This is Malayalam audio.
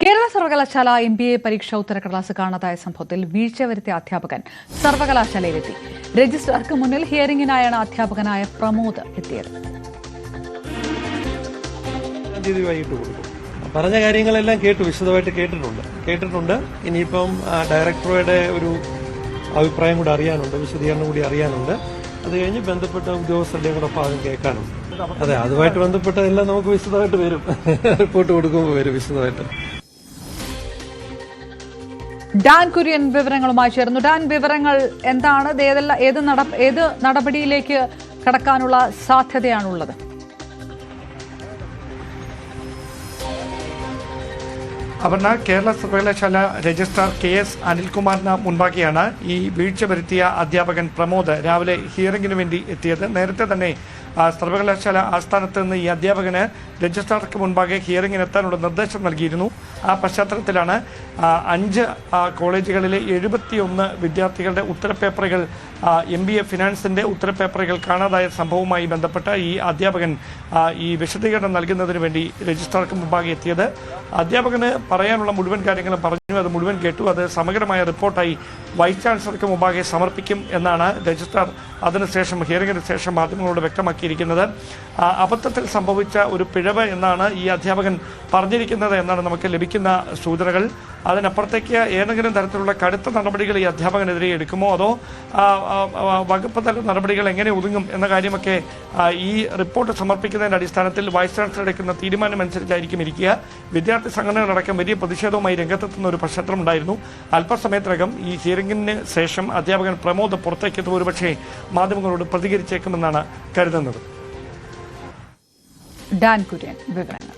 കേരള സർവകലാശാല MBA പരീക്ഷാ ഉത്തരക്കടലാസ് കാണാതായ സംഭവത്തിൽ വീഴ്ച വരുത്തിയ അധ്യാപകൻ സർവകലാശാലയിലെത്തി. രജിസ്ട്രാർക്ക് മുന്നിൽ ഹിയറിംഗിനായാണ് അധ്യാപകനായ പ്രമോദ് എത്തിയത്. പറഞ്ഞ കാര്യങ്ങളെല്ലാം വിശദമായിട്ട് കേട്ടിട്ടുണ്ട്. ഇനിയിപ്പം ഡയറക്ടറുടെ ഒരു അഭിപ്രായം കൂടി അറിയാനുണ്ട്, വിശദീകരണം കൂടി അറിയാനുണ്ട്. അത് കഴിഞ്ഞ് ബന്ധപ്പെട്ട ഉദ്യോഗസ്ഥരുടെയും കൂടെ ഭാഗം കേൾക്കാനുണ്ട്. അതെ, അതുമായിട്ട് ബന്ധപ്പെട്ടതെല്ലാം നമുക്ക് വിശദമായിട്ട് വരും. റിപ്പോർട്ട് കൊടുക്കുമ്പോൾ വരും വിശദമായിട്ട്. ഡാൻ കുര്യൻ വിവരങ്ങളുമായി ചേർന്നു. ഡാൻ, വിവരങ്ങൾ എന്താണ്? ഏത് നടപടിയിലേക്ക് കടക്കാനുള്ള സാധ്യതയാണുള്ളത്? അപർണ, കേരള സർവകലാശാല രജിസ്ട്രാർ KS അനിൽകുമാറിന് മുൻപാകെയാണ് ഈ വീഴ്ച വരുത്തിയ അധ്യാപകൻ പ്രമോദ് രാവിലെ ഹിയറിംഗിന് വേണ്ടി എത്തിയത്. നേരത്തെ തന്നെ സർവകലാശാല ആസ്ഥാനത്ത് നിന്ന് ഈ അധ്യാപകന് രജിസ്ട്രാർക്ക് മുൻപാകെ ഹിയറിംഗിനെത്താനുള്ള നിർദ്ദേശം നൽകിയിരുന്നു. ആ പശ്ചാത്തലത്തിലാണ് 5 കോളേജുകളിലെ 71 വിദ്യാർത്ഥികളുടെ ഉത്തരപേപ്പറുകൾ MBA ഫിനാൻസിന്റെ ഉത്തരപേപ്പറുകൾ കാണാതായ സംഭവവുമായി ബന്ധപ്പെട്ട് ഈ അധ്യാപകൻ ഈ വിശദീകരണം നൽകുന്നതിന് വേണ്ടി രജിസ്ട്രാർക്ക് മുൻപാകെ എത്തിയത്. അധ്യാപകന് പറയാനുള്ള മുഴുവൻ കാര്യങ്ങളും പറഞ്ഞു, അത് മുഴുവൻ കേട്ടു. അത് സമഗ്രമായ റിപ്പോർട്ടായി വൈസ് ചാൻസലർക്ക് മുമ്പാകെ സമർപ്പിക്കും എന്നാണ് രജിസ്ട്രാർ അതിനുശേഷം ഹിയറിംഗിന് ശേഷം മാധ്യമങ്ങളോട് വ്യക്തമാക്കിയിരിക്കുന്നത്. അബദ്ധത്തിൽ സംഭവിച്ച ഒരു പിഴവ് എന്നാണ് ഈ അധ്യാപകൻ പറഞ്ഞിരിക്കുന്നത് എന്നാണ് നമുക്ക് ലഭിക്കുന്ന സൂചനകൾ. അതിനപ്പുറത്തേക്ക് ഏതെങ്കിലും തരത്തിലുള്ള കടുത്ത നടപടികൾ ഈ അധ്യാപകനെതിരെ എടുക്കുമോ, അതോ വകുപ്പ് തല നടപടികൾ എങ്ങനെ ഒതുങ്ങും എന്ന കാര്യമൊക്കെ ഈ റിപ്പോർട്ട് സമർപ്പിക്കുന്നതിന്റെ അടിസ്ഥാനത്തിൽ വൈസ് ചാൻസലർ എടുക്കുന്ന തീരുമാനമനുസരിച്ചായിരിക്കും ഇരിക്കുക. വിദ്യാർത്ഥി സംഘടനകളടക്കം വലിയ പ്രതിഷേധവുമായി രംഗത്തെത്തുന്ന ഒരു പശ്ചാത്തലം ഉണ്ടായിരുന്നു. അല്പസമയത്തിനകം ഈ ഹിയറിംഗിന് ശേഷം അധ്യാപകൻ പ്രമോദ് പുറത്തേക്കെത്തും, ഒരുപക്ഷെ മാധ്യമങ്ങളോട് പ്രതികരിച്ചേക്കുമെന്നാണ് കരുതുന്നത്. ഡാൻ കുര്യൻ വിവരങ്ങൾ.